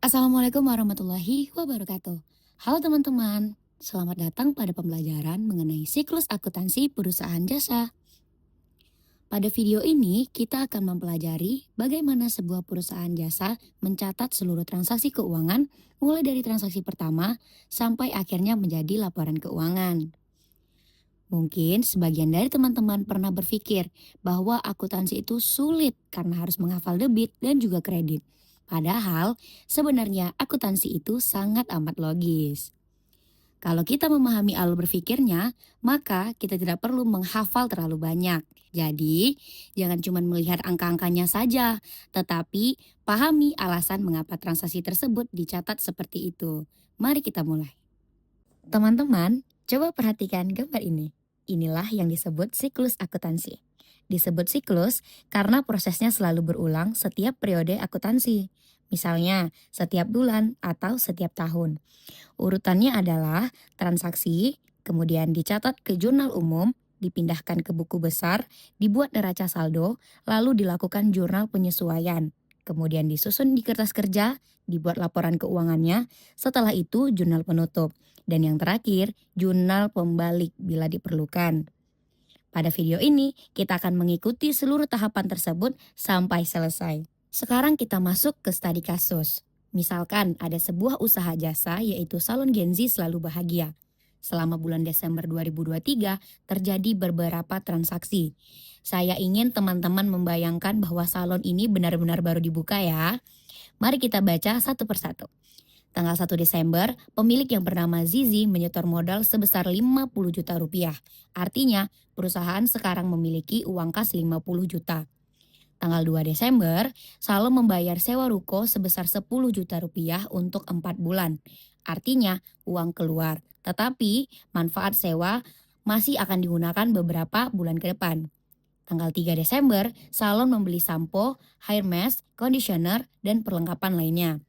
Assalamualaikum warahmatullahi wabarakatuh. Halo teman-teman, selamat datang pada pembelajaran mengenai siklus akuntansi perusahaan jasa. Pada video ini, kita akan mempelajari bagaimana sebuah perusahaan jasa mencatat seluruh transaksi keuangan mulai dari transaksi pertama sampai akhirnya menjadi laporan keuangan. Mungkin sebagian dari teman-teman pernah berpikir bahwa akuntansi itu sulit karena harus menghafal debit dan juga kredit. Padahal sebenarnya akuntansi itu sangat amat logis. Kalau kita memahami alur berpikirnya, maka kita tidak perlu menghafal terlalu banyak. Jadi, jangan cuma melihat angka-angkanya saja, tetapi pahami alasan mengapa transaksi tersebut dicatat seperti itu. Mari kita mulai. Teman-teman, coba perhatikan gambar ini. Inilah yang disebut siklus akuntansi. Disebut siklus karena prosesnya selalu berulang setiap periode akuntansi. Misalnya, setiap bulan atau setiap tahun. Urutannya adalah transaksi, kemudian dicatat ke jurnal umum, dipindahkan ke buku besar, dibuat neraca saldo, lalu dilakukan jurnal penyesuaian. Kemudian disusun di kertas kerja, dibuat laporan keuangannya, setelah itu jurnal penutup. Dan yang terakhir, jurnal pembalik bila diperlukan. Pada video ini, kita akan mengikuti seluruh tahapan tersebut sampai selesai. Sekarang kita masuk ke studi kasus. Misalkan ada sebuah usaha jasa yaitu Salon Genzi Selalu Bahagia. Selama bulan Desember 2023 terjadi beberapa transaksi. Saya ingin teman-teman membayangkan bahwa salon ini benar-benar baru dibuka ya. Mari kita baca satu persatu. Tanggal 1 Desember, pemilik yang bernama Zizi menyetor modal sebesar 50 juta rupiah. Artinya, perusahaan sekarang memiliki uang kas 50 juta. Tanggal 2 Desember, Salom membayar sewa ruko sebesar 10 juta rupiah untuk 4 bulan. Artinya, uang keluar. Tetapi, manfaat sewa masih akan digunakan beberapa bulan ke depan. Tanggal 3 Desember, Salon membeli sampo, hair mask, conditioner, dan perlengkapan lainnya.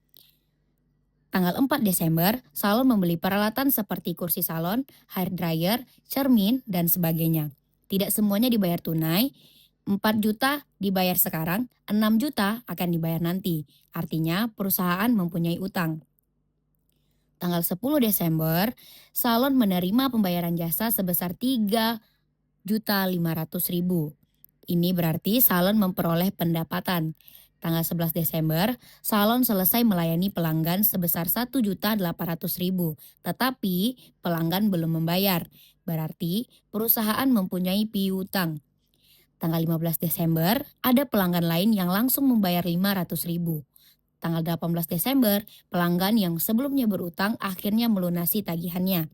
Tanggal 4 Desember, salon membeli peralatan seperti kursi salon, hair dryer, cermin, dan sebagainya. Tidak semuanya dibayar tunai, 4 juta dibayar sekarang, 6 juta akan dibayar nanti. Artinya perusahaan mempunyai utang. Tanggal 10 Desember, salon menerima pembayaran jasa sebesar 3.500.000. Ini berarti salon memperoleh pendapatan. Tanggal 11 Desember, salon selesai melayani pelanggan sebesar 1.800.000, tetapi pelanggan belum membayar. Berarti perusahaan mempunyai piutang. Tanggal 15 Desember, ada pelanggan lain yang langsung membayar 500.000. Tanggal 18 Desember, pelanggan yang sebelumnya berutang akhirnya melunasi tagihannya.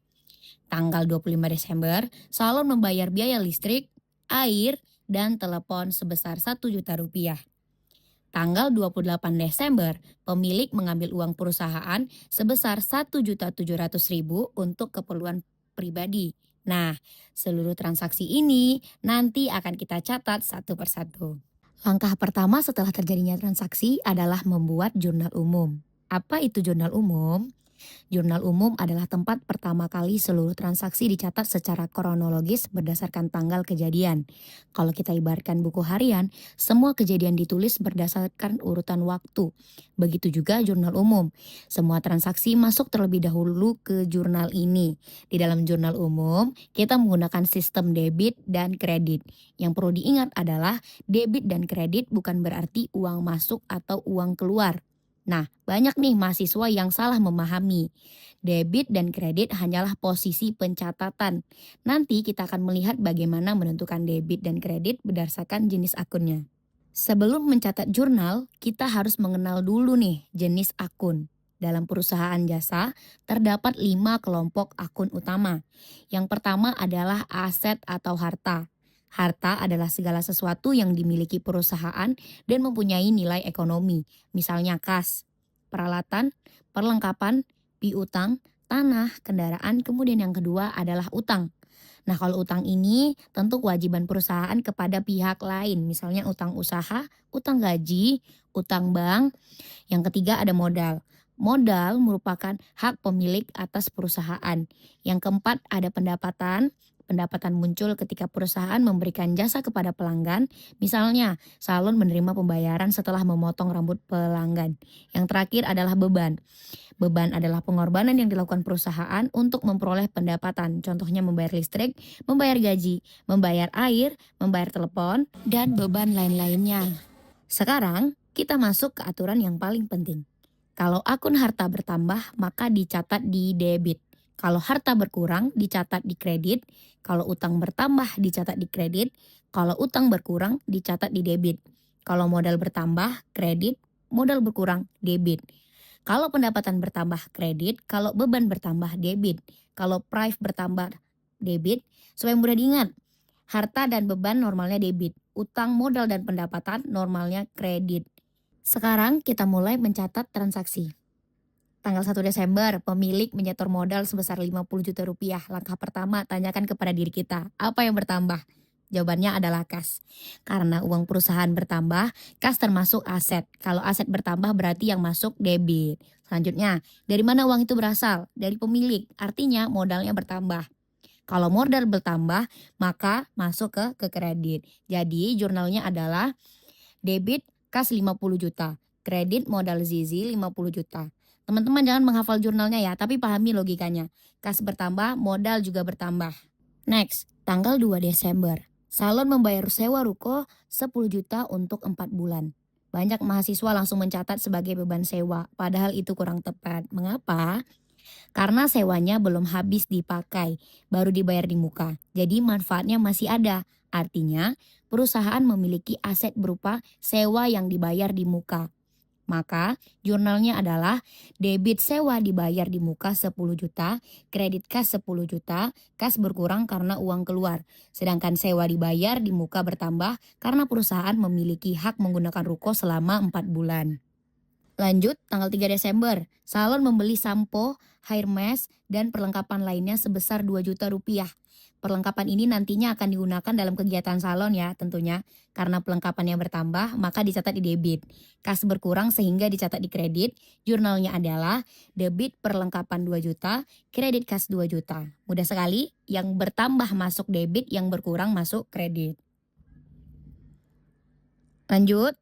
Tanggal 25 Desember, salon membayar biaya listrik, air, dan telepon sebesar 1 juta rupiah. Tanggal 28 Desember, pemilik mengambil uang perusahaan sebesar 1.700.000 untuk keperluan pribadi. Nah, seluruh transaksi ini nanti akan kita catat satu persatu. Langkah pertama setelah terjadinya transaksi adalah membuat jurnal umum. Apa itu jurnal umum? Jurnal umum adalah tempat pertama kali seluruh transaksi dicatat secara kronologis berdasarkan tanggal kejadian. Kalau kita ibaratkan buku harian, semua kejadian ditulis berdasarkan urutan waktu. Begitu juga jurnal umum. Semua transaksi masuk terlebih dahulu ke jurnal ini. Di dalam jurnal umum, kita menggunakan sistem debit dan kredit. Yang perlu diingat adalah debit dan kredit bukan berarti uang masuk atau uang keluar. Nah, banyak nih mahasiswa yang salah memahami. Debit dan kredit hanyalah posisi pencatatan. Nanti kita akan melihat bagaimana menentukan debit dan kredit berdasarkan jenis akunnya. Sebelum mencatat jurnal, kita harus mengenal dulu nih jenis akun. Dalam perusahaan jasa, terdapat 5 kelompok akun utama. Yang pertama adalah aset atau harta. Harta adalah segala sesuatu yang dimiliki perusahaan dan mempunyai nilai ekonomi, misalnya kas, peralatan, perlengkapan, piutang, tanah, kendaraan, kemudian yang kedua adalah utang. Nah, kalau utang ini tentu kewajiban perusahaan kepada pihak lain, misalnya utang usaha, utang gaji, utang bank. Yang ketiga ada modal. Modal merupakan hak pemilik atas perusahaan. Yang keempat ada pendapatan. Pendapatan muncul ketika perusahaan memberikan jasa kepada pelanggan, misalnya salon menerima pembayaran setelah memotong rambut pelanggan. Yang terakhir adalah beban. Beban adalah pengorbanan yang dilakukan perusahaan untuk memperoleh pendapatan. Contohnya membayar listrik, membayar gaji, membayar air, membayar telepon, dan beban lain-lainnya. Sekarang kita masuk ke aturan yang paling penting. Kalau akun harta bertambah, maka dicatat di debit. Kalau harta berkurang, dicatat di kredit. Kalau utang bertambah, dicatat di kredit. Kalau utang berkurang, dicatat di debit. Kalau modal bertambah, kredit. Modal berkurang, debit. Kalau pendapatan bertambah, kredit. Kalau beban bertambah, debit. Kalau price bertambah, debit. Supaya mudah diingat, harta dan beban normalnya debit. Utang, modal, dan pendapatan normalnya kredit. Sekarang kita mulai mencatat transaksi. Tanggal 1 Desember, pemilik menyetor modal sebesar 50 juta rupiah. Langkah pertama, tanyakan kepada diri kita, apa yang bertambah? Jawabannya adalah kas. Karena uang perusahaan bertambah, kas termasuk aset. Kalau aset bertambah berarti yang masuk debit. Selanjutnya, dari mana uang itu berasal? Dari pemilik, artinya modalnya bertambah. Kalau modal bertambah, maka masuk ke kredit. Jadi jurnalnya adalah debit kas 50 juta, kredit modal Zizi 50 juta. Teman-teman jangan menghafal jurnalnya ya, tapi pahami logikanya. Kas bertambah, modal juga bertambah. Next, tanggal 2 Desember. Salon membayar sewa ruko 10 juta untuk 4 bulan. Banyak mahasiswa langsung mencatat sebagai beban sewa, padahal itu kurang tepat. Mengapa? Karena sewanya belum habis dipakai, baru dibayar di muka. Jadi manfaatnya masih ada. Artinya, perusahaan memiliki aset berupa sewa yang dibayar di muka. Maka, jurnalnya adalah debit sewa dibayar di muka 10 juta, kredit kas 10 juta, kas berkurang karena uang keluar. Sedangkan sewa dibayar di muka bertambah karena perusahaan memiliki hak menggunakan ruko selama 4 bulan. Lanjut, tanggal 3 Desember, salon membeli sampo, hair mask, dan perlengkapan lainnya sebesar 2 juta rupiah. Perlengkapan ini nantinya akan digunakan dalam kegiatan salon ya tentunya. Karena perlengkapannya bertambah, maka dicatat di debit. Kas berkurang sehingga dicatat di kredit. Jurnalnya adalah debit perlengkapan 2 juta, kredit kas 2 juta. Mudah sekali, yang bertambah masuk debit, yang berkurang masuk kredit. Lanjut.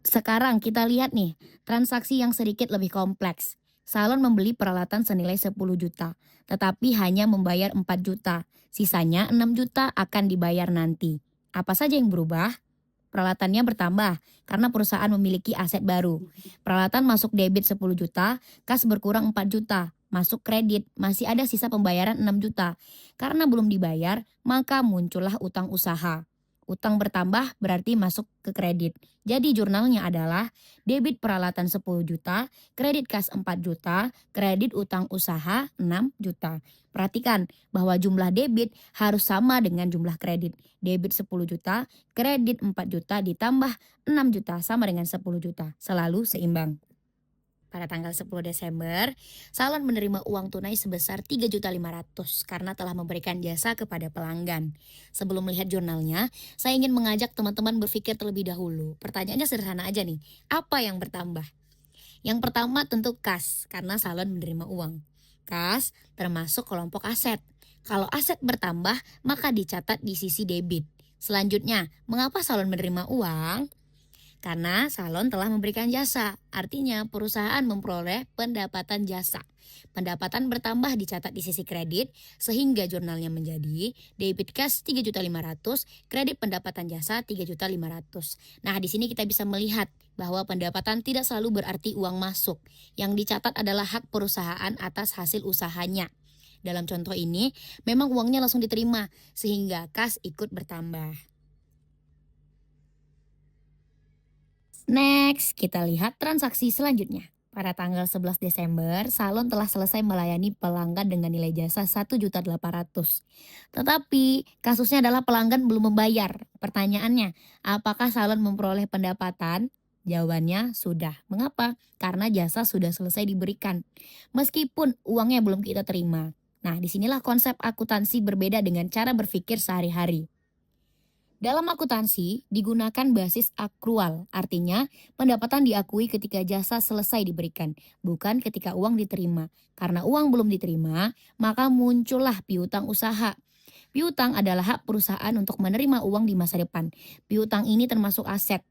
Sekarang kita lihat nih, transaksi yang sedikit lebih kompleks. Salon membeli peralatan senilai 10 juta, tetapi hanya membayar 4 juta. Sisanya 6 juta akan dibayar nanti. Apa saja yang berubah? Peralatannya bertambah karena perusahaan memiliki aset baru. Peralatan masuk debit 10 juta, kas berkurang 4 juta. Masuk kredit, masih ada sisa pembayaran 6 juta. Karena belum dibayar, maka muncullah utang usaha. Utang bertambah berarti masuk ke kredit. Jadi jurnalnya adalah debit peralatan 10 juta, kredit kas 4 juta, kredit utang usaha 6 juta. Perhatikan bahwa jumlah debit harus sama dengan jumlah kredit. Debit 10 juta, kredit 4 juta ditambah 6 juta sama dengan 10 juta. Selalu seimbang. Pada tanggal 10 Desember, salon menerima uang tunai sebesar 3.500.000 karena telah memberikan jasa kepada pelanggan. Sebelum melihat jurnalnya, saya ingin mengajak teman-teman berpikir terlebih dahulu. Pertanyaannya sederhana aja nih, apa yang bertambah? Yang pertama tentu kas, karena salon menerima uang. Kas termasuk kelompok aset. Kalau aset bertambah, maka dicatat di sisi debit. Selanjutnya, mengapa salon menerima uang? Karena salon telah memberikan jasa, artinya perusahaan memperoleh pendapatan jasa. Pendapatan bertambah dicatat di sisi kredit, sehingga jurnalnya menjadi debit kas 3.500.000, kredit pendapatan jasa 3.500.000. Nah, di sini kita bisa melihat bahwa pendapatan tidak selalu berarti uang masuk. Yang dicatat adalah hak perusahaan atas hasil usahanya. Dalam contoh ini, memang uangnya langsung diterima, sehingga kas ikut bertambah. Next, kita lihat transaksi selanjutnya. Pada tanggal 11 Desember, salon telah selesai melayani pelanggan dengan nilai jasa 1.800.000. Tetapi, kasusnya adalah pelanggan belum membayar. Pertanyaannya, apakah salon memperoleh pendapatan? Jawabannya sudah. Mengapa? Karena jasa sudah selesai diberikan. Meskipun uangnya belum kita terima. Nah, disinilah konsep akuntansi berbeda dengan cara berpikir sehari-hari. Dalam akuntansi, digunakan basis akrual, artinya pendapatan diakui ketika jasa selesai diberikan, bukan ketika uang diterima. Karena uang belum diterima, maka muncullah piutang usaha. Piutang adalah hak perusahaan untuk menerima uang di masa depan. Piutang ini termasuk aset.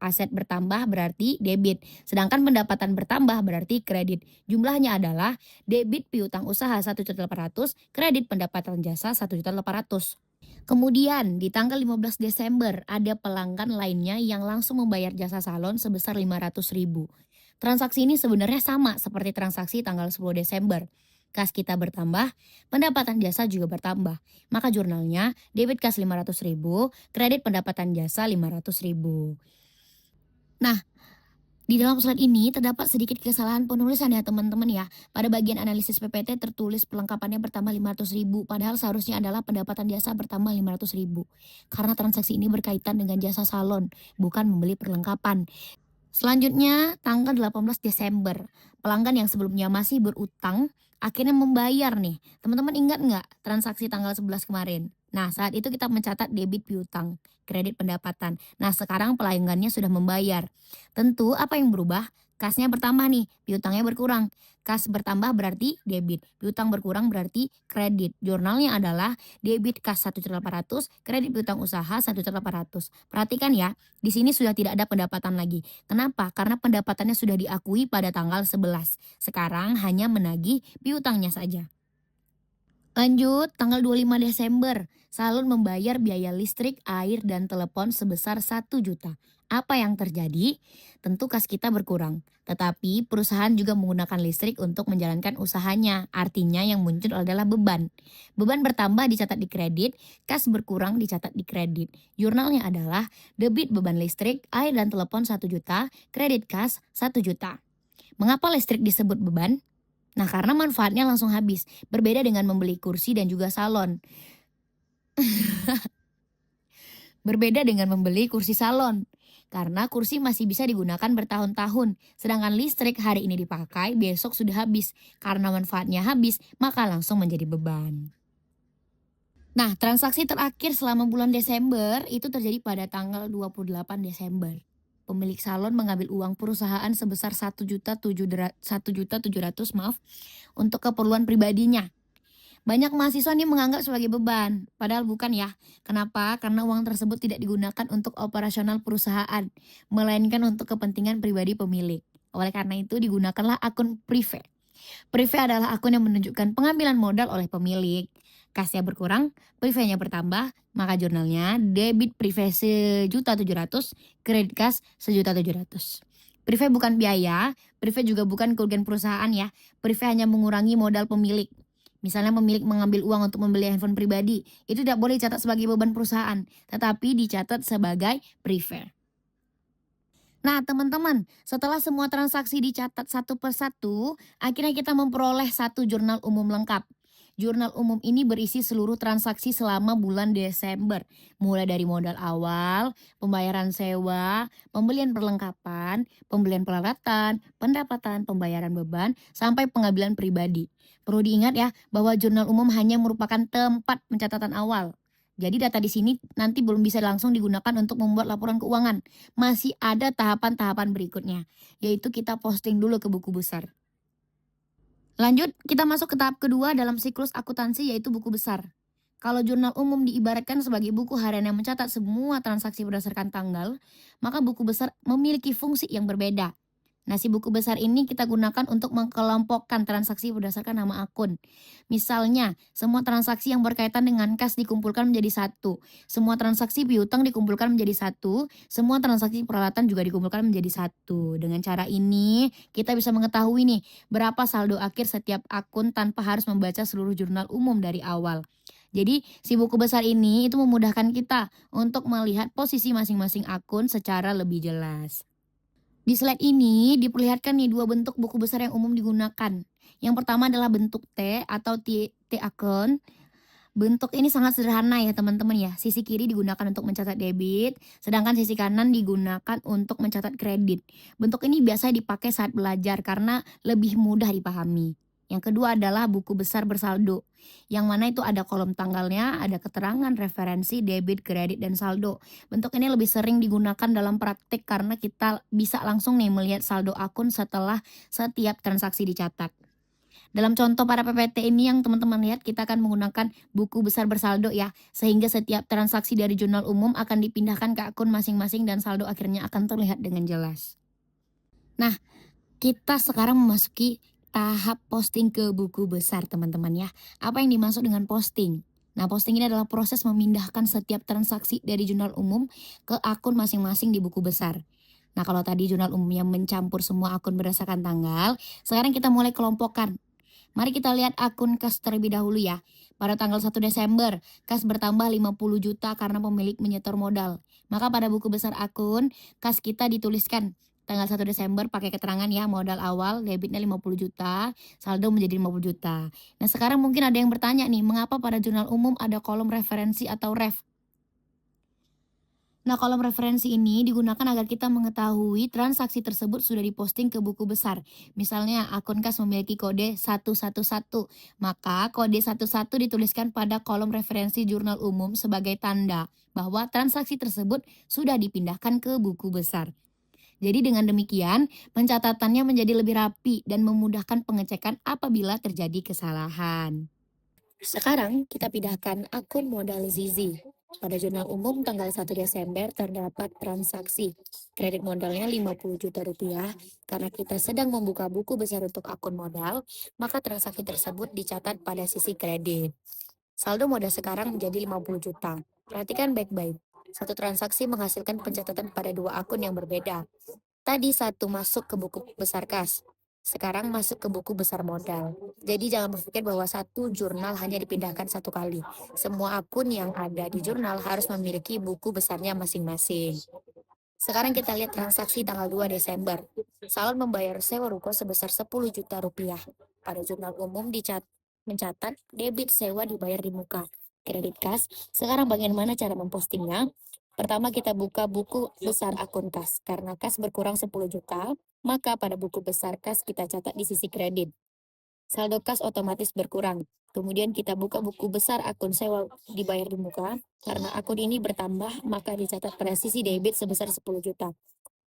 Aset bertambah berarti debit, sedangkan pendapatan bertambah berarti kredit. Jumlahnya adalah debit piutang usaha 1.800.000, kredit pendapatan jasa 1.800.000. Kemudian di tanggal 15 Desember ada pelanggan lainnya yang langsung membayar jasa salon sebesar 500.000. Transaksi ini sebenarnya sama seperti transaksi tanggal 10 Desember. Kas kita bertambah, pendapatan jasa juga bertambah. Maka jurnalnya debit kas 500.000, kredit pendapatan jasa 500.000. Nah, di dalam slide ini terdapat sedikit kesalahan penulisan ya teman-teman ya. Pada bagian analisis PPT tertulis perlengkapannya bertambah 500.000, padahal seharusnya adalah pendapatan jasa bertambah 500.000. Karena transaksi ini berkaitan dengan jasa salon, bukan membeli perlengkapan. Selanjutnya, tanggal 18 Desember, pelanggan yang sebelumnya masih berutang akhirnya membayar nih. Teman-teman ingat nggak transaksi tanggal 11 kemarin? Nah, saat itu kita mencatat debit piutang, kredit pendapatan. Nah, sekarang pelanggannya sudah membayar. Tentu apa yang berubah? Kasnya bertambah nih, piutangnya berkurang. Kas bertambah berarti debit, piutang berkurang berarti kredit. Jurnalnya adalah debit kas 1.800.000, kredit piutang usaha 1.800.000. Perhatikan ya, di sini sudah tidak ada pendapatan lagi. Kenapa? Karena pendapatannya sudah diakui pada tanggal 11. Sekarang hanya menagih piutangnya saja. Lanjut, tanggal 25 Desember, salon membayar biaya listrik, air, dan telepon sebesar 1 juta. Apa yang terjadi? Tentu kas kita berkurang. Tetapi perusahaan juga menggunakan listrik untuk menjalankan usahanya. Artinya yang muncul adalah beban. Beban bertambah dicatat di kredit, kas berkurang dicatat di kredit. Jurnalnya adalah debit beban listrik, air, dan telepon 1 juta, kredit kas 1 juta. Mengapa listrik disebut beban? Nah, karena manfaatnya langsung habis. Berbeda dengan membeli kursi dan juga salon. Berbeda dengan membeli kursi salon. Karena kursi masih bisa digunakan bertahun-tahun. Sedangkan listrik hari ini dipakai, besok sudah habis. Karena manfaatnya habis, maka langsung menjadi beban. Nah, transaksi terakhir selama bulan Desember itu terjadi pada tanggal 28 Desember. Pemilik salon mengambil uang perusahaan sebesar 1.700.000 untuk keperluan pribadinya. Banyak mahasiswa nih menganggap sebagai beban, padahal bukan ya. Kenapa? Karena uang tersebut tidak digunakan untuk operasional perusahaan, melainkan untuk kepentingan pribadi pemilik. Oleh karena itu digunakanlah akun privé. Privé adalah akun yang menunjukkan pengambilan modal oleh pemilik. Kasnya berkurang, privénya bertambah, maka jurnalnya debit privé 1.700.000, kredit kas 1.700.000. Privé bukan biaya, privé juga bukan kerugian perusahaan ya. Privé hanya mengurangi modal pemilik. Misalnya pemilik mengambil uang untuk membeli handphone pribadi, itu tidak boleh dicatat sebagai beban perusahaan, tetapi dicatat sebagai privé. Nah teman-teman, setelah semua transaksi dicatat satu persatu, akhirnya kita memperoleh satu jurnal umum lengkap. Jurnal umum ini berisi seluruh transaksi selama bulan Desember, mulai dari modal awal, pembayaran sewa, pembelian perlengkapan, pembelian peralatan, pendapatan, pembayaran beban, sampai pengambilan pribadi. Perlu diingat ya, bahwa jurnal umum hanya merupakan tempat pencatatan awal. Jadi data di sini nanti belum bisa langsung digunakan untuk membuat laporan keuangan. Masih ada tahapan-tahapan berikutnya, yaitu kita posting dulu ke buku besar. Lanjut, kita masuk ke tahap kedua dalam siklus akuntansi, yaitu buku besar. Kalau jurnal umum diibaratkan sebagai buku harian yang mencatat semua transaksi berdasarkan tanggal, maka buku besar memiliki fungsi yang berbeda. Nah, si buku besar ini kita gunakan untuk mengkelompokkan transaksi berdasarkan nama akun. Misalnya, semua transaksi yang berkaitan dengan kas dikumpulkan menjadi satu. Semua transaksi piutang dikumpulkan menjadi satu. Semua transaksi peralatan juga dikumpulkan menjadi satu. Dengan cara ini, kita bisa mengetahui nih berapa saldo akhir setiap akun tanpa harus membaca seluruh jurnal umum dari awal. Jadi, si buku besar ini itu memudahkan kita untuk melihat posisi masing-masing akun secara lebih jelas. Di slide ini diperlihatkan nih dua bentuk buku besar yang umum digunakan. Yang pertama adalah bentuk T atau T account. Bentuk ini sangat sederhana ya teman-teman ya. Sisi kiri digunakan untuk mencatat debit, sedangkan sisi kanan digunakan untuk mencatat kredit. Bentuk ini biasa dipakai saat belajar karena lebih mudah dipahami. Yang kedua adalah buku besar bersaldo, yang mana itu ada kolom tanggalnya, ada keterangan, referensi, debit, kredit, dan saldo. Bentuk ini lebih sering digunakan dalam praktik karena kita bisa langsung nih melihat saldo akun setelah setiap transaksi dicatat. Dalam contoh para PPT ini yang teman-teman lihat, kita akan menggunakan buku besar bersaldo ya, sehingga setiap transaksi dari jurnal umum akan dipindahkan ke akun masing-masing dan saldo akhirnya akan terlihat dengan jelas. Nah, kita sekarang memasuki tahap posting ke buku besar teman-teman ya. Apa yang dimaksud dengan posting? Nah, posting ini adalah proses memindahkan setiap transaksi dari jurnal umum ke akun masing-masing di buku besar. Nah, kalau tadi jurnal umumnya mencampur semua akun berdasarkan tanggal, sekarang kita mulai kelompokkan. Mari kita lihat akun kas terlebih dahulu ya. Pada tanggal 1 Desember, kas bertambah 50 juta karena pemilik menyetor modal. Maka pada buku besar akun, kas kita dituliskan tanggal 1 Desember pakai keterangan ya, modal awal debitnya 50 juta, saldo menjadi 50 juta. Nah, sekarang mungkin ada yang bertanya nih, mengapa pada jurnal umum ada kolom referensi atau ref? Nah, kolom referensi ini digunakan agar kita mengetahui transaksi tersebut sudah diposting ke buku besar. Misalnya, akun kas memiliki kode 111, maka kode 11 dituliskan pada kolom referensi jurnal umum sebagai tanda bahwa transaksi tersebut sudah dipindahkan ke buku besar. Jadi dengan demikian, pencatatannya menjadi lebih rapi dan memudahkan pengecekan apabila terjadi kesalahan. Sekarang kita pindahkan akun modal Zizi. Pada jurnal umum tanggal 1 Desember terdapat transaksi kredit modalnya 50 juta rupiah. Karena kita sedang membuka buku besar untuk akun modal, maka transaksi tersebut dicatat pada sisi kredit. Saldo modal sekarang menjadi 50 juta. Perhatikan baik-baik. Satu transaksi menghasilkan pencatatan pada dua akun yang berbeda. Tadi satu masuk ke buku besar kas, sekarang masuk ke buku besar modal. Jadi jangan berpikir bahwa satu jurnal hanya dipindahkan satu kali. Semua akun yang ada di jurnal harus memiliki buku besarnya masing-masing. Sekarang kita lihat transaksi tanggal 2 Desember. Salon membayar sewa ruko sebesar 10 juta rupiah. Pada jurnal umum mencatat debit sewa dibayar di muka. Kredit kas. Sekarang bagaimana cara mempostingnya? Pertama kita buka buku besar akun kas. Karena kas berkurang 10 juta, maka pada buku besar kas kita catat di sisi kredit. Saldo kas otomatis berkurang. Kemudian kita buka buku besar akun sewa dibayar di muka. Karena akun ini bertambah, maka dicatat pada sisi debit sebesar 10 juta.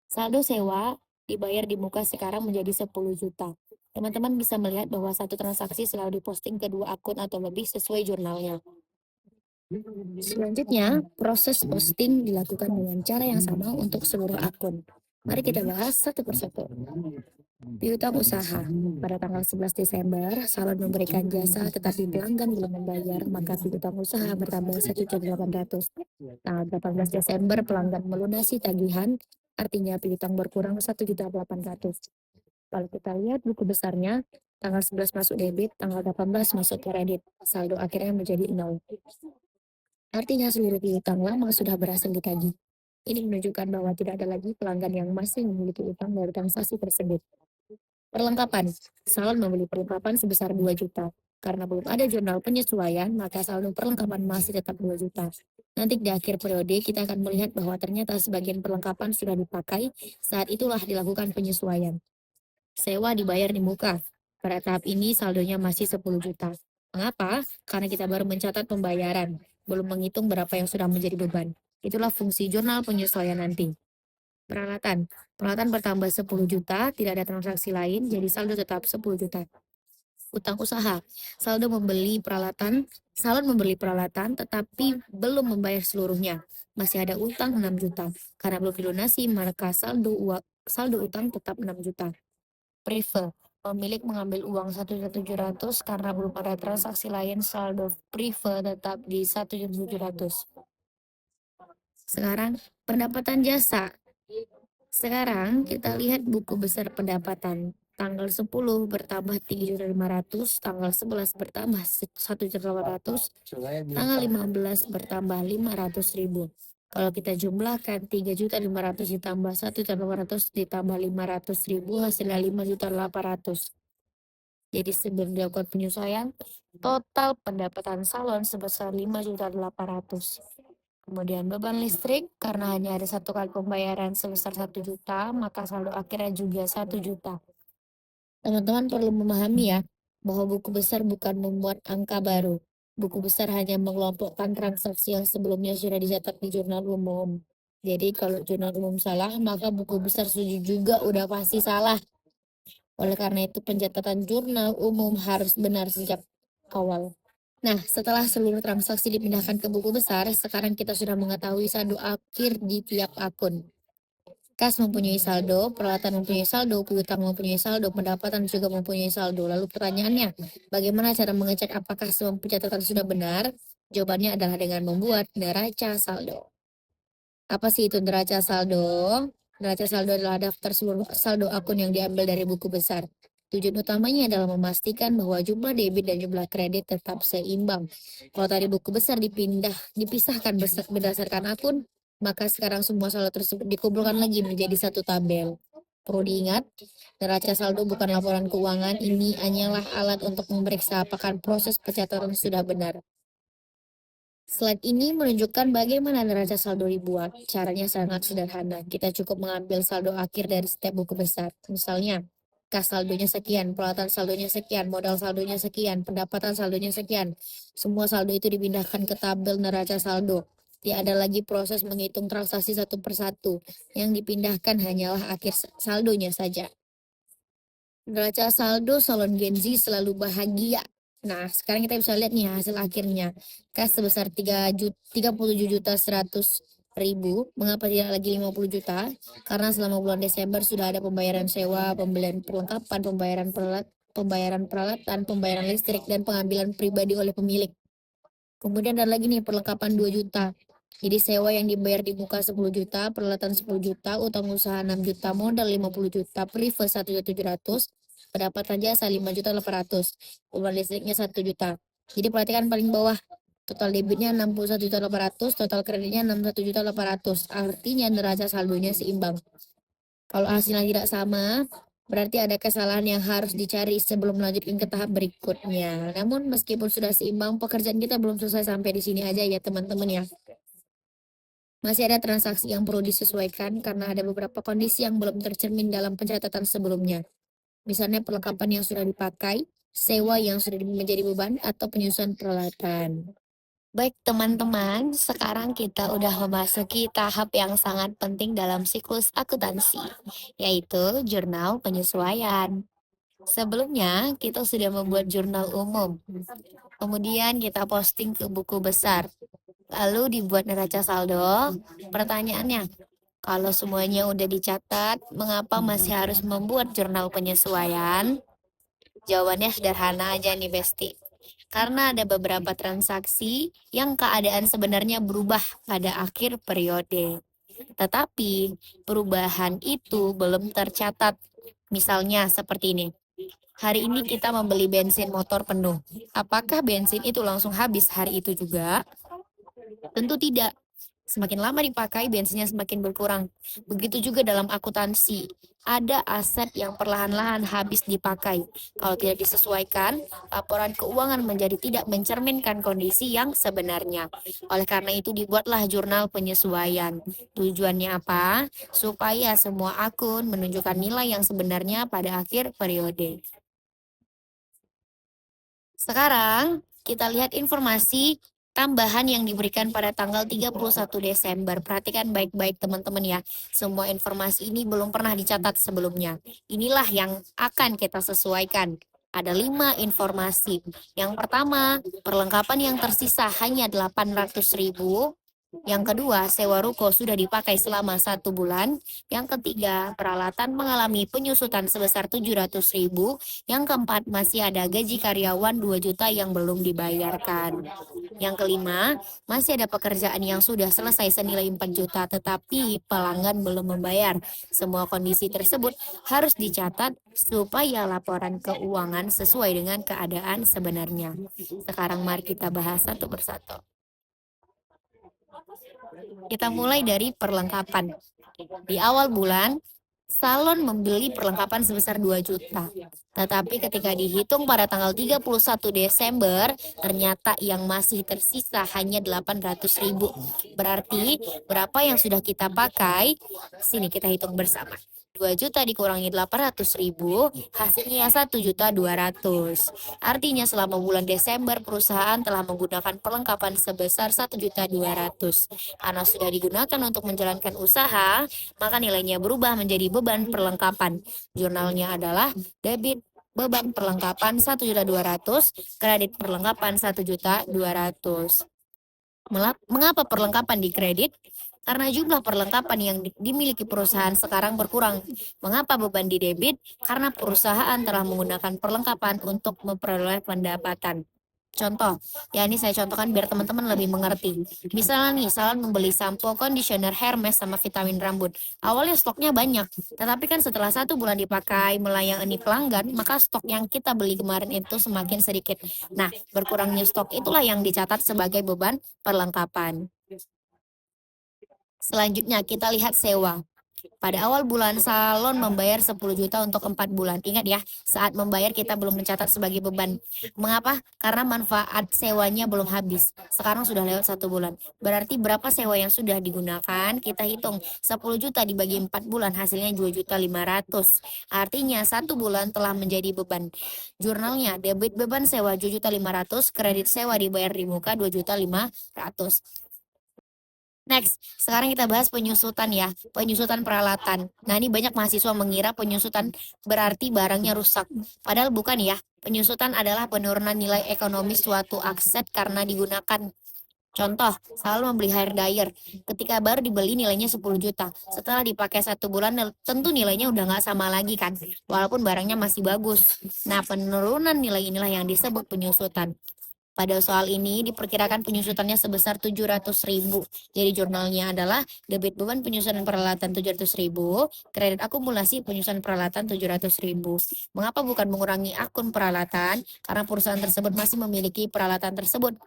Saldo sewa dibayar di muka sekarang menjadi 10 juta. Teman-teman bisa melihat bahwa satu transaksi selalu diposting ke dua akun atau lebih sesuai jurnalnya. Selanjutnya, proses posting dilakukan dengan cara yang sama untuk seluruh akun. Mari kita bahas satu persatu. Piutang usaha. Pada tanggal 11 Desember, salon memberikan jasa tetapi pelanggan belum membayar, maka piutang usaha bertambah 1.800. Tanggal 18 Desember, pelanggan melunasi tagihan, artinya piutang berkurang 1.800. Kalau kita lihat buku besarnya, tanggal 11 masuk debit, tanggal 18 masuk kredit. Saldo akhirnya menjadi 0. Artinya seluruh piutang lama sudah berhasil ditagih. Ini menunjukkan bahwa tidak ada lagi pelanggan yang masih memiliki utang dari transaksi tersebut. Perlengkapan. Salon membeli perlengkapan sebesar 2 juta. Karena belum ada jurnal penyesuaian, maka saldo perlengkapan masih tetap 2 juta. Nanti di akhir periode kita akan melihat bahwa ternyata sebagian perlengkapan sudah dipakai, saat itulah dilakukan penyesuaian. Sewa dibayar di muka. Pada tahap ini saldonya masih 10 juta. Mengapa? Karena kita baru mencatat pembayaran, belum menghitung berapa yang sudah menjadi beban. Itulah fungsi jurnal penyesuaian nanti. Peralatan. Peralatan bertambah 10 juta, tidak ada transaksi lain, jadi saldo tetap 10 juta. Utang usaha. Salon membeli peralatan tetapi belum membayar seluruhnya. Masih ada utang 6 juta. Karena belum dilunasi, maka saldo utang tetap 6 juta. Prefer. Pemilik mengambil uang 1.700 karena belum ada transaksi lain, saldo prefer tetap di 1.700. Sekarang pendapatan jasa. Sekarang kita lihat buku besar pendapatan. Tanggal 10 bertambah 3.500, tanggal 11 bertambah 1.800, tanggal 15 bertambah 500.000. Kalau kita jumlahkan 3.500 ditambah 1.800 ditambah 500.000 hasilnya 5.800. Jadi sebelum dilakukan penyesuaian, total pendapatan salon sebesar 5.800. Kemudian beban listrik, karena hanya ada satu kali pembayaran sebesar 1 juta, maka saldo akhirnya juga 1 juta. Teman-teman perlu memahami ya, bahwa buku besar bukan membuat angka baru. Buku besar hanya mengelompokkan transaksi yang sebelumnya sudah dicatat di jurnal umum. Jadi kalau jurnal umum salah, maka buku besar juga udah pasti salah. Oleh karena itu, pencatatan jurnal umum harus benar sejak awal. Nah, setelah seluruh transaksi dipindahkan ke buku besar, sekarang kita sudah mengetahui saldo akhir di tiap akun. Kas mempunyai saldo, peralatan mempunyai saldo, piutang mempunyai saldo, pendapatan juga mempunyai saldo. Lalu pertanyaannya, bagaimana cara mengecek apakah semua pencatatan sudah benar? Jawabannya adalah dengan membuat neraca saldo. Apa sih itu neraca saldo? Neraca saldo adalah daftar seluruh saldo akun yang diambil dari buku besar. Tujuan utamanya adalah memastikan bahwa jumlah debit dan jumlah kredit tetap seimbang. Kalau tadi buku besar dipisahkan berdasarkan akun, maka sekarang semua saldo tersebut dikumpulkan lagi menjadi satu tabel. Perlu diingat, neraca saldo bukan laporan keuangan, ini hanyalah alat untuk memeriksa apakah proses pencatatan sudah benar. Slide ini menunjukkan bagaimana neraca saldo dibuat. Caranya sangat sederhana. Kita cukup mengambil saldo akhir dari setiap buku besar. Misalnya, kas saldonya sekian, peralatan saldonya sekian, modal saldonya sekian, pendapatan saldonya sekian. Semua saldo itu dipindahkan ke tabel neraca saldo. Tidak ada lagi proses menghitung transaksi satu persatu. Yang dipindahkan hanyalah akhir saldonya saja. Neraca saldo salon Gen Z selalu bahagia. Nah, sekarang kita bisa lihat nih hasil akhirnya. Kas sebesar 37.100.000. Mengapa tidak lagi 50 juta? Karena selama bulan Desember sudah ada pembayaran sewa, pembelian perlengkapan, pembayaran peralatan, pembayaran listrik, dan pengambilan pribadi oleh pemilik. Kemudian ada lagi nih perlengkapan 2 juta. Jadi sewa yang dibayar di muka 10 juta, peralatan 10 juta, utang usaha 6 juta, modal 50 juta, prive 1.700.000, pendapatan jasa 5.800.000, pembelian listriknya 1 juta. Jadi perhatikan paling bawah, total debitnya 61.800.000, total kreditnya 61.800.000. Artinya neraca saldonya seimbang. Kalau hasilnya tidak sama, berarti ada kesalahan yang harus dicari sebelum melanjutkan ke tahap berikutnya. Namun meskipun sudah seimbang, pekerjaan kita belum selesai sampai di sini aja ya teman-teman ya. Masih ada transaksi yang perlu disesuaikan karena ada beberapa kondisi yang belum tercermin dalam pencatatan sebelumnya. Misalnya perlengkapan yang sudah dipakai, sewa yang sudah menjadi beban, atau penyusunan peralatan. Baik teman-teman, sekarang kita udah memasuki tahap yang sangat penting dalam siklus akuntansi, yaitu jurnal penyesuaian. Sebelumnya, kita sudah membuat jurnal umum, kemudian kita posting ke buku besar, lalu dibuat neraca saldo. Pertanyaannya, kalau semuanya udah dicatat, mengapa masih harus membuat jurnal penyesuaian? Jawabannya sederhana aja nih Besti. Karena ada beberapa transaksi yang keadaan sebenarnya berubah pada akhir periode. Tetapi perubahan itu belum tercatat. Misalnya seperti ini. Hari ini kita membeli bensin motor penuh. Apakah bensin itu langsung habis hari itu juga? Tentu tidak. Semakin lama dipakai, bensinnya semakin berkurang. Begitu juga dalam akuntansi. Ada aset yang perlahan-lahan habis dipakai. Kalau tidak disesuaikan, laporan keuangan menjadi tidak mencerminkan kondisi yang sebenarnya. Oleh karena itu dibuatlah jurnal penyesuaian. Tujuannya apa? Supaya semua akun menunjukkan nilai yang sebenarnya pada akhir periode. Sekarang kita lihat informasi tambahan yang diberikan pada tanggal 31 Desember. Perhatikan baik-baik teman-teman ya. Semua informasi ini belum pernah dicatat sebelumnya. Inilah yang akan kita sesuaikan. Ada 5 informasi. Yang pertama, perlengkapan yang tersisa hanya 800.000. Yang kedua, sewa ruko sudah dipakai selama 1 bulan. Yang ketiga, peralatan mengalami penyusutan sebesar 700.000. Yang keempat, masih ada gaji karyawan 2 juta yang belum dibayarkan. Yang kelima, masih ada pekerjaan yang sudah selesai senilai 4 juta tetapi pelanggan belum membayar. Semua kondisi tersebut harus dicatat supaya laporan keuangan sesuai dengan keadaan sebenarnya. Sekarang mari kita bahas satu persatu. Kita mulai dari perlengkapan. Di awal bulan, salon membeli perlengkapan sebesar 2 juta. Tetapi ketika dihitung pada tanggal 31 Desember, ternyata yang masih tersisa hanya 800.000. Berarti berapa yang sudah kita pakai? Sini kita hitung bersama. 2 juta dikurangi 800.000, hasilnya 1.200.000. Artinya selama bulan Desember perusahaan telah menggunakan perlengkapan sebesar 1.200.000. Karena sudah digunakan untuk menjalankan usaha, maka nilainya berubah menjadi beban perlengkapan. Jurnalnya adalah debit beban perlengkapan 1.200.000, kredit perlengkapan 1.200.000. Mengapa perlengkapan dikredit? Karena jumlah perlengkapan yang dimiliki perusahaan sekarang berkurang. Mengapa beban di debit? Karena perusahaan telah menggunakan perlengkapan untuk memperoleh pendapatan. Contoh, ya ini saya contohkan biar teman-teman lebih mengerti. Misalnya nih, Salon membeli sampo, conditioner, Hermes, sama vitamin rambut. Awalnya stoknya banyak, tetapi kan setelah 1 bulan dipakai melayani pelanggan, maka stok yang kita beli kemarin itu semakin sedikit. Nah, berkurangnya stok itulah yang dicatat sebagai beban perlengkapan. Selanjutnya kita lihat sewa. Pada awal bulan salon membayar 10 juta untuk 4 bulan. Ingat ya, saat membayar kita belum mencatat sebagai beban. Mengapa? Karena manfaat sewanya belum habis. Sekarang sudah lewat 1 bulan. Berarti berapa sewa yang sudah digunakan? Kita hitung 10 juta dibagi 4 bulan hasilnya 2.500.000. Artinya 1 bulan telah menjadi beban. Jurnalnya debit beban sewa 2.500.000, kredit sewa dibayar di muka 2.500.000. Next, sekarang kita bahas penyusutan ya, penyusutan peralatan. Nah, ini banyak mahasiswa mengira penyusutan berarti barangnya rusak. Padahal bukan ya, penyusutan adalah penurunan nilai ekonomis suatu aset karena digunakan. Contoh, selalu membeli hair dryer. Ketika baru dibeli nilainya 10 juta. Setelah dipakai 1 bulan, tentu nilainya udah nggak sama lagi kan, walaupun barangnya masih bagus. Nah, penurunan nilai inilah yang disebut penyusutan. Pada soal ini diperkirakan penyusutannya sebesar 700.000. Jadi jurnalnya adalah debit beban penyusunan peralatan 700.000, kredit akumulasi penyusunan peralatan 700.000. Mengapa bukan mengurangi akun peralatan? Karena perusahaan tersebut masih memiliki peralatan tersebut.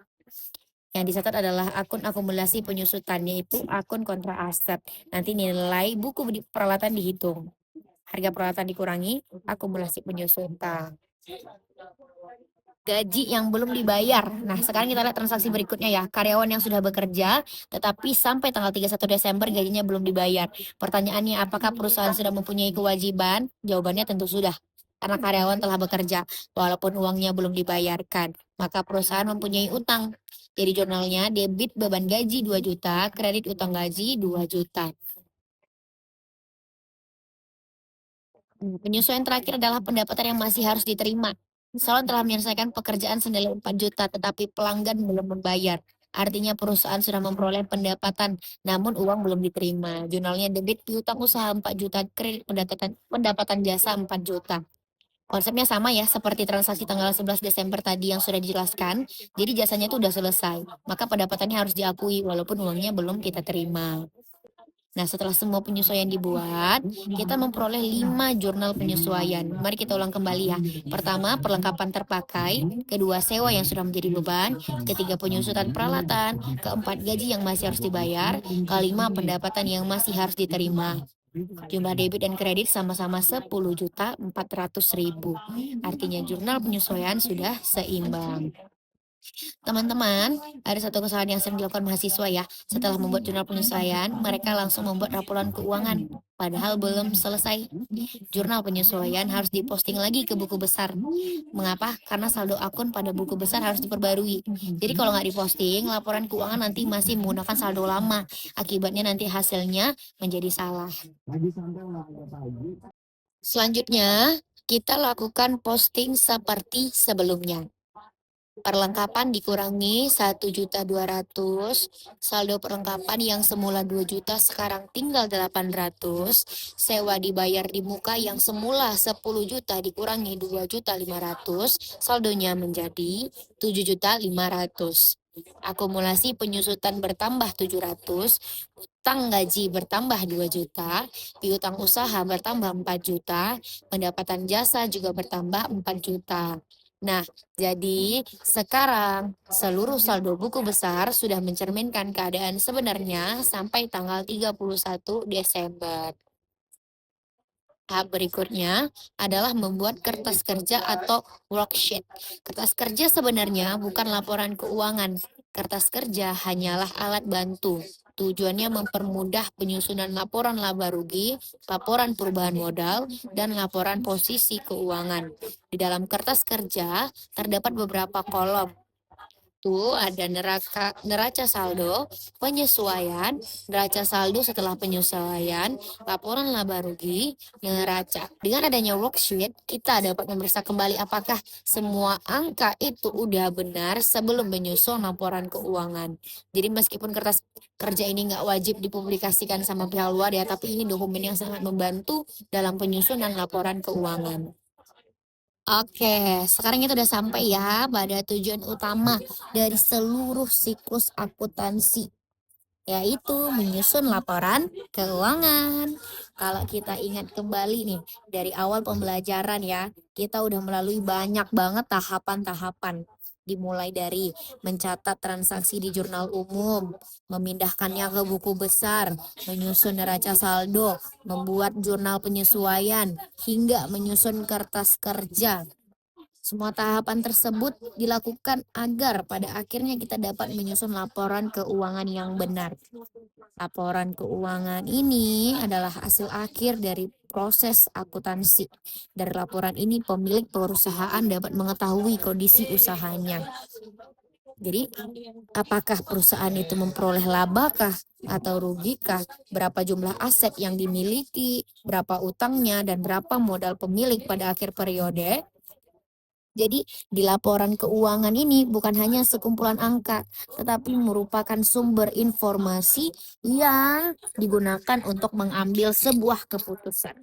Yang dicatat adalah akun akumulasi penyusutan, yaitu akun kontra aset. Nanti nilai buku peralatan dihitung. Harga peralatan dikurangi, akumulasi penyusutan. Gaji yang belum dibayar. Nah, sekarang kita lihat transaksi berikutnya ya. Karyawan yang sudah bekerja, tetapi sampai tanggal 31 Desember gajinya belum dibayar. Pertanyaannya, apakah perusahaan sudah mempunyai kewajiban? Jawabannya tentu sudah. Karena karyawan telah bekerja, walaupun uangnya belum dibayarkan. Maka perusahaan mempunyai utang. Jadi jurnalnya, debit beban gaji 2 juta, kredit utang gaji 2 juta. Penyesuaian terakhir adalah pendapatan yang masih harus diterima. Salon telah menyelesaikan pekerjaan senilai 4 juta, tetapi pelanggan belum membayar. Artinya perusahaan sudah memperoleh pendapatan, namun uang belum diterima. Jurnalnya debit piutang usaha 4 juta, kredit pendapatan jasa 4 juta. Konsepnya sama ya, seperti transaksi tanggal 11 Desember tadi yang sudah dijelaskan. Jadi jasanya itu udah selesai, maka pendapatannya harus diakui walaupun uangnya belum kita terima. Nah, setelah semua penyesuaian dibuat, kita memperoleh 5 jurnal penyesuaian. Mari kita ulang kembali ya. Pertama, perlengkapan terpakai. Kedua, sewa yang sudah menjadi beban. Ketiga, penyusutan peralatan. Keempat, gaji yang masih harus dibayar. Kelima, pendapatan yang masih harus diterima. Jumlah debit dan kredit sama-sama 10.400.000. Artinya jurnal penyesuaian sudah seimbang. Teman-teman, ada satu kesalahan yang sering dilakukan mahasiswa ya. Setelah membuat jurnal penyesuaian, mereka langsung membuat laporan keuangan. Padahal belum selesai. Jurnal penyesuaian harus diposting lagi ke buku besar. Mengapa? Karena saldo akun pada buku besar harus diperbarui. Jadi kalau nggak diposting, laporan keuangan nanti masih menggunakan saldo lama. Akibatnya nanti hasilnya menjadi salah. Selanjutnya, kita lakukan posting seperti sebelumnya. Perlengkapan dikurangi 1.200.000, saldo perlengkapan yang semula 2 juta sekarang tinggal 800, sewa dibayar di muka yang semula 10 juta dikurangi 2.500.000, saldonya menjadi 7.500.000. Akumulasi penyusutan bertambah 700, utang gaji bertambah 2 juta, piutang usaha bertambah 4 juta, pendapatan jasa juga bertambah 4 juta. Nah, jadi sekarang seluruh saldo buku besar sudah mencerminkan keadaan sebenarnya sampai tanggal 31 Desember. Tahap berikutnya adalah membuat kertas kerja atau worksheet. Kertas kerja sebenarnya bukan laporan keuangan. Kertas kerja hanyalah alat bantu. Tujuannya mempermudah penyusunan laporan laba rugi, laporan perubahan modal, dan laporan posisi keuangan. Di dalam kertas kerja terdapat beberapa kolom. Tuh ada neraca saldo, penyesuaian, neraca saldo setelah penyesuaian, laporan laba rugi, neraca. Dengan adanya worksheet, kita dapat memeriksa kembali apakah semua angka itu udah benar sebelum menyusun laporan keuangan. Jadi meskipun kertas kerja ini nggak wajib dipublikasikan sama pihak luar ya, tapi ini dokumen yang sangat membantu dalam penyusunan laporan keuangan. Oke, sekarang kita udah sampai ya pada tujuan utama dari seluruh siklus akuntansi, yaitu menyusun laporan keuangan. Kalau kita ingat kembali nih, dari awal pembelajaran ya, kita udah melalui banyak banget tahapan-tahapan. Dimulai dari mencatat transaksi di jurnal umum, memindahkannya ke buku besar, menyusun neraca saldo, membuat jurnal penyesuaian, hingga menyusun kertas kerja. Semua tahapan tersebut dilakukan agar pada akhirnya kita dapat menyusun laporan keuangan yang benar. Laporan keuangan ini adalah hasil akhir dari proses akuntansi. Dari laporan ini, pemilik perusahaan dapat mengetahui kondisi usahanya. Jadi, apakah perusahaan itu memperoleh labakah atau rugikah, berapa jumlah aset yang dimiliki, berapa utangnya, dan berapa modal pemilik pada akhir periode. Jadi, di laporan keuangan ini bukan hanya sekumpulan angka, tetapi merupakan sumber informasi yang digunakan untuk mengambil sebuah keputusan.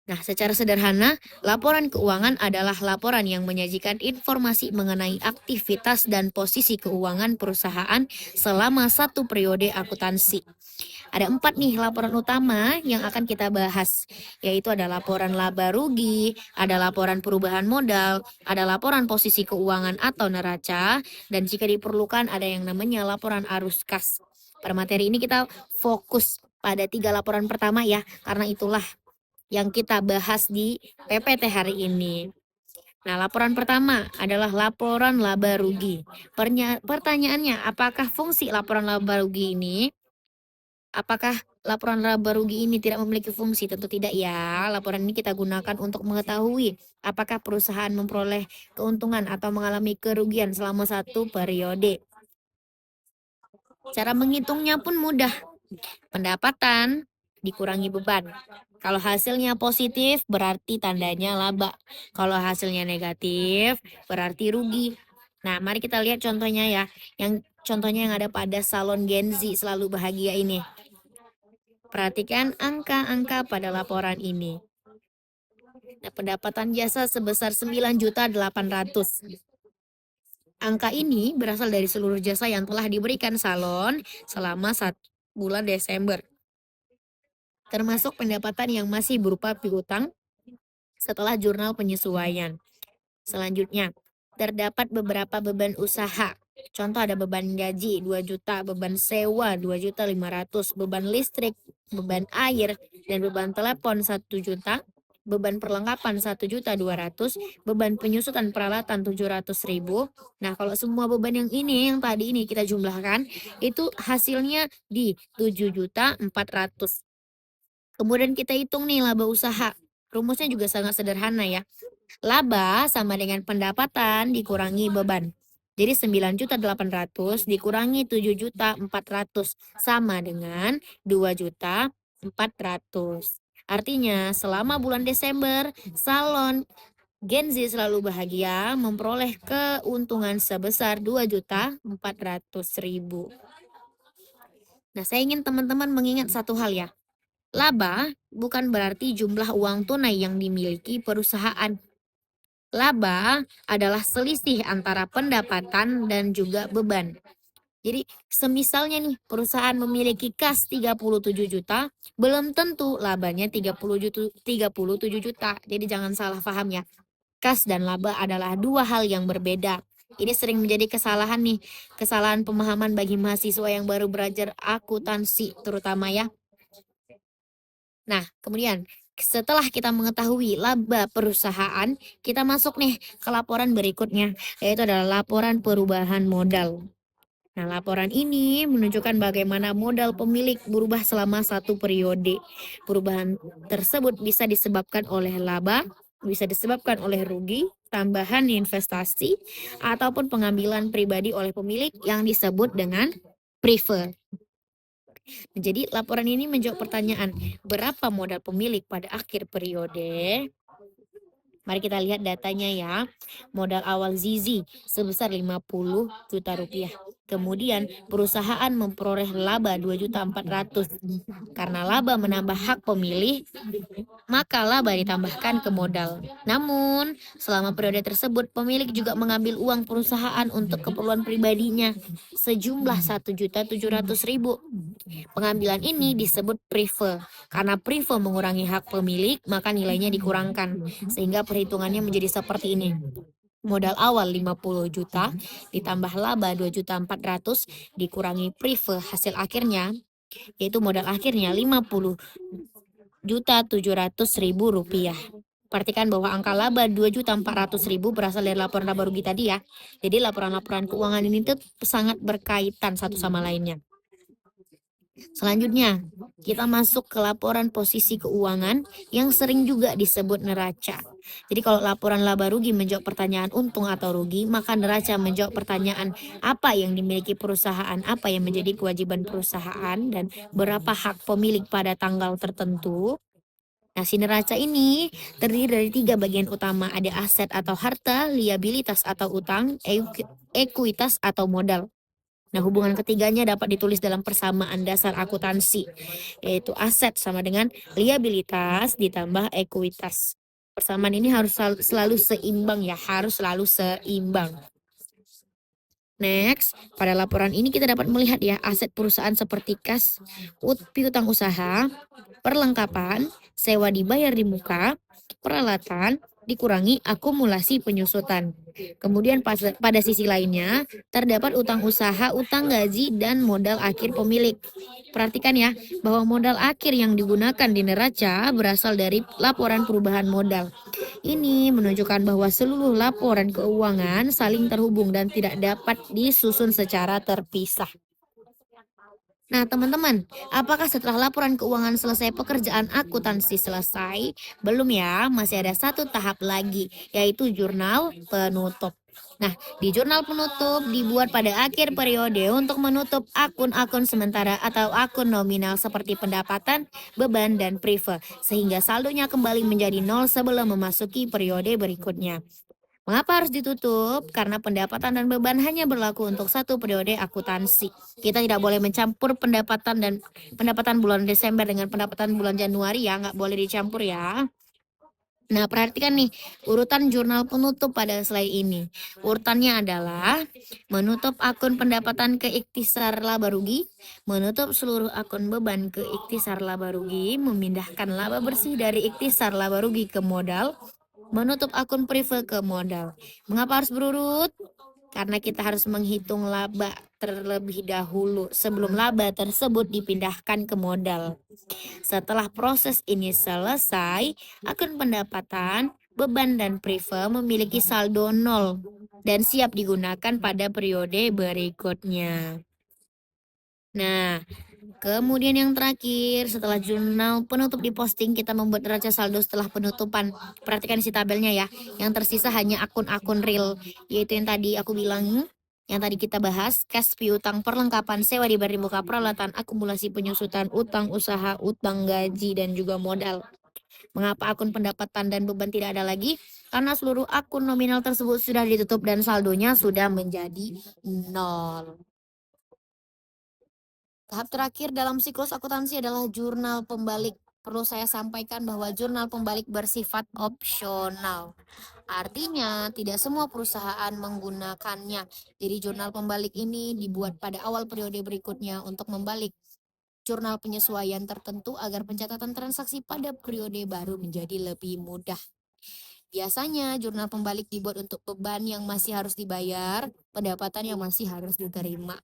Nah, secara sederhana, laporan keuangan adalah laporan yang menyajikan informasi mengenai aktivitas dan posisi keuangan perusahaan selama satu periode akuntansi. Ada 4 nih laporan utama yang akan kita bahas, yaitu ada laporan laba rugi, ada laporan perubahan modal, ada laporan posisi keuangan atau neraca, dan jika diperlukan ada yang namanya laporan arus kas. Pada materi ini kita fokus pada 3 laporan pertama ya, karena itulah yang kita bahas di PPT hari ini. Nah, laporan pertama adalah laporan laba rugi. Pertanyaannya, apakah fungsi laporan laba rugi ini? Apakah laporan laba rugi ini tidak memiliki fungsi? Tentu tidak ya. Laporan ini kita gunakan untuk mengetahui apakah perusahaan memperoleh keuntungan atau mengalami kerugian selama satu periode. Cara menghitungnya pun mudah. Pendapatan dikurangi beban. Kalau hasilnya positif berarti tandanya laba. Kalau hasilnya negatif berarti rugi. Nah, mari kita lihat contohnya ya. Contohnya yang ada pada salon Gen Z selalu bahagia ini. Perhatikan angka-angka pada laporan ini. Nah, pendapatan jasa sebesar 9.800. Angka ini berasal dari seluruh jasa yang telah diberikan salon selama 1 bulan Desember, termasuk pendapatan yang masih berupa piutang setelah jurnal penyesuaian. Selanjutnya, terdapat beberapa beban usaha. Contoh ada beban gaji 2 juta, beban sewa 2.500.000, beban listrik, beban air, dan beban telepon 1 juta, beban perlengkapan 1.200.000, beban penyusutan peralatan 700.000. Nah, kalau semua beban yang tadi ini kita jumlahkan, itu hasilnya di 7.400.000. Kemudian kita hitung nih laba usaha. Rumusnya juga sangat sederhana ya. Laba sama dengan pendapatan dikurangi beban. Jadi 9.800.000 dikurangi 7.400.000 sama dengan 2.400.000. Artinya selama bulan Desember, salon Gen Z selalu bahagia memperoleh keuntungan sebesar 2.400.000. Nah, saya ingin teman-teman mengingat satu hal ya. Laba bukan berarti jumlah uang tunai yang dimiliki perusahaan. Laba adalah selisih antara pendapatan dan juga beban. Jadi, semisalnya nih perusahaan memiliki kas 37 juta, belum tentu labanya 37 juta. Jadi jangan salah paham ya. Kas dan laba adalah dua hal yang berbeda. Ini sering menjadi kesalahan pemahaman bagi mahasiswa yang baru belajar akuntansi terutama ya. Nah, kemudian setelah kita mengetahui laba perusahaan, kita masuk nih ke laporan berikutnya, yaitu adalah laporan perubahan modal. Nah, laporan ini menunjukkan bagaimana modal pemilik berubah selama satu periode. Perubahan tersebut bisa disebabkan oleh laba, bisa disebabkan oleh rugi, tambahan investasi, ataupun pengambilan pribadi oleh pemilik yang disebut dengan prefer. Jadi, laporan ini menjawab pertanyaan, berapa modal pemilik pada akhir periode? Mari kita lihat datanya ya. Modal awal Zizi sebesar 50 juta rupiah. Kemudian perusahaan memperoleh laba 2.400.000. Karena laba menambah hak pemilih, maka laba ditambahkan ke modal. Namun, selama periode tersebut pemilik juga mengambil uang perusahaan untuk keperluan pribadinya sejumlah 1.700.000. Pengambilan ini disebut prive. Karena prive mengurangi hak pemilik, maka nilainya dikurangkan. Sehingga perhitungannya menjadi seperti ini. Modal awal 50 juta ditambah laba 2.400.000 dikurangi prive hasil akhirnya, yaitu modal akhirnya 50.700.000 rupiah. Perhatikan bahwa angka laba 2.400.000 berasal dari laporan laba rugi tadi ya. Jadi laporan-laporan keuangan ini tuh sangat berkaitan satu sama lainnya. Selanjutnya, kita masuk ke laporan posisi keuangan yang sering juga disebut neraca. Jadi kalau laporan laba rugi menjawab pertanyaan untung atau rugi, maka neraca menjawab pertanyaan apa yang dimiliki perusahaan, apa yang menjadi kewajiban perusahaan, dan berapa hak pemilik pada tanggal tertentu. Nah, si neraca ini terdiri dari 3 bagian utama, ada aset atau harta, liabilitas atau utang, ekuitas atau modal. Nah, hubungan ketiganya dapat ditulis dalam persamaan dasar akuntansi, yaitu aset sama dengan liabilitas ditambah ekuitas. Persamaan ini harus selalu seimbang ya, harus selalu seimbang. Next, pada laporan ini kita dapat melihat ya aset perusahaan seperti kas, piutang usaha, perlengkapan, sewa dibayar di muka, peralatan, dikurangi akumulasi penyusutan. Kemudian pada sisi lainnya, terdapat utang usaha, utang gaji, dan modal akhir pemilik. Perhatikan ya, bahwa modal akhir yang digunakan di neraca berasal dari laporan perubahan modal. Ini menunjukkan bahwa seluruh laporan keuangan saling terhubung dan tidak dapat disusun secara terpisah. Nah, teman-teman, apakah setelah laporan keuangan selesai pekerjaan akuntansi selesai? Belum ya, masih ada satu tahap lagi, yaitu jurnal penutup. Nah, di jurnal penutup dibuat pada akhir periode untuk menutup akun-akun sementara atau akun nominal seperti pendapatan, beban, dan prive, sehingga saldonya kembali menjadi nol sebelum memasuki periode berikutnya. Mengapa harus ditutup? Karena pendapatan dan beban hanya berlaku untuk satu periode akuntansi. Kita tidak boleh mencampur pendapatan bulan Desember dengan pendapatan bulan Januari ya, nggak boleh dicampur ya. Nah, perhatikan nih urutan jurnal penutup pada slide ini. Urutannya adalah menutup akun pendapatan ke ikhtisar laba rugi, menutup seluruh akun beban ke ikhtisar laba rugi, memindahkan laba bersih dari ikhtisar laba rugi ke modal, menutup akun prive ke modal. Mengapa harus berurut? Karena kita harus menghitung laba terlebih dahulu sebelum laba tersebut dipindahkan ke modal. Setelah proses ini selesai, akun pendapatan, beban, dan prive memiliki saldo nol dan siap digunakan pada periode berikutnya. Nah, kemudian yang terakhir, setelah jurnal penutup diposting, kita membuat neraca saldo setelah penutupan. Perhatikan isi tabelnya ya. Yang tersisa hanya akun-akun real, yaitu yang tadi aku bilang, yang tadi kita bahas, cash piutang, perlengkapan, sewa di muka, peralatan, akumulasi penyusutan, utang usaha, utang gaji, dan juga modal. Mengapa akun pendapatan dan beban tidak ada lagi? Karena seluruh akun nominal tersebut sudah ditutup dan saldonya sudah menjadi nol. Tahap terakhir dalam siklus akuntansi adalah jurnal pembalik. Perlu saya sampaikan bahwa jurnal pembalik bersifat opsional. Artinya, tidak semua perusahaan menggunakannya. Jadi, jurnal pembalik ini dibuat pada awal periode berikutnya untuk membalik jurnal penyesuaian tertentu agar pencatatan transaksi pada periode baru menjadi lebih mudah. Biasanya, jurnal pembalik dibuat untuk beban yang masih harus dibayar, pendapatan yang masih harus diterima.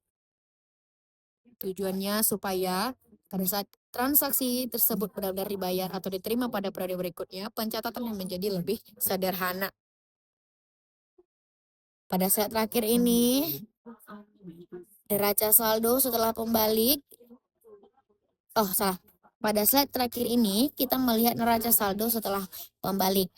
Tujuannya supaya pada saat transaksi tersebut benar-benar dibayar atau diterima pada periode berikutnya, pencatatan yang menjadi lebih sederhana. Pada saat terakhir ini, Neraca saldo setelah pembalik. Oh, salah. Pada slide terakhir ini, kita melihat neraca saldo setelah pembalik.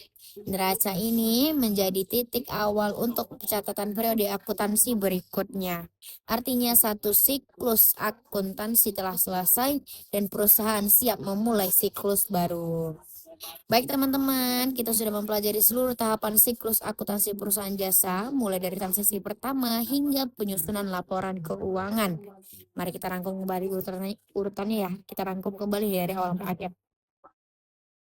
Neraca ini menjadi titik awal untuk pencatatan periode akuntansi berikutnya. Artinya satu siklus akuntansi telah selesai dan perusahaan siap memulai siklus baru. Baik teman-teman, kita sudah mempelajari seluruh tahapan siklus akuntansi perusahaan jasa, mulai dari transaksi pertama hingga penyusunan laporan keuangan. Mari kita rangkum kembali urutannya ya. Kita rangkum kembali dari awal ke akhir.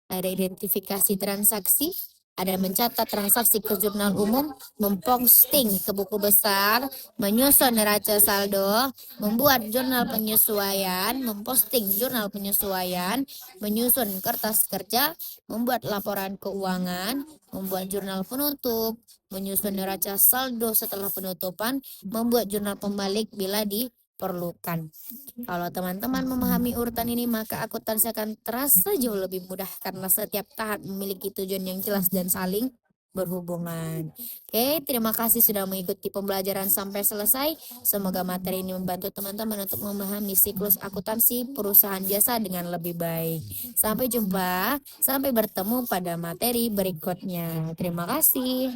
Ada identifikasi transaksi, ada mencatat transaksi ke jurnal umum, memposting ke buku besar, menyusun neraca saldo, membuat jurnal penyesuaian, memposting jurnal penyesuaian, menyusun kertas kerja, membuat laporan keuangan, membuat jurnal penutup, menyusun neraca saldo setelah penutupan, membuat jurnal pembalik bila diperlukan. Kalau teman-teman memahami urutan ini, maka akuntansi akan terasa jauh lebih mudah karena setiap tahap memiliki tujuan yang jelas dan saling berhubungan. Oke, terima kasih sudah mengikuti pembelajaran sampai selesai. Semoga materi ini membantu teman-teman untuk memahami siklus akuntansi perusahaan jasa dengan lebih baik. Sampai jumpa, sampai bertemu pada materi berikutnya. Terima kasih.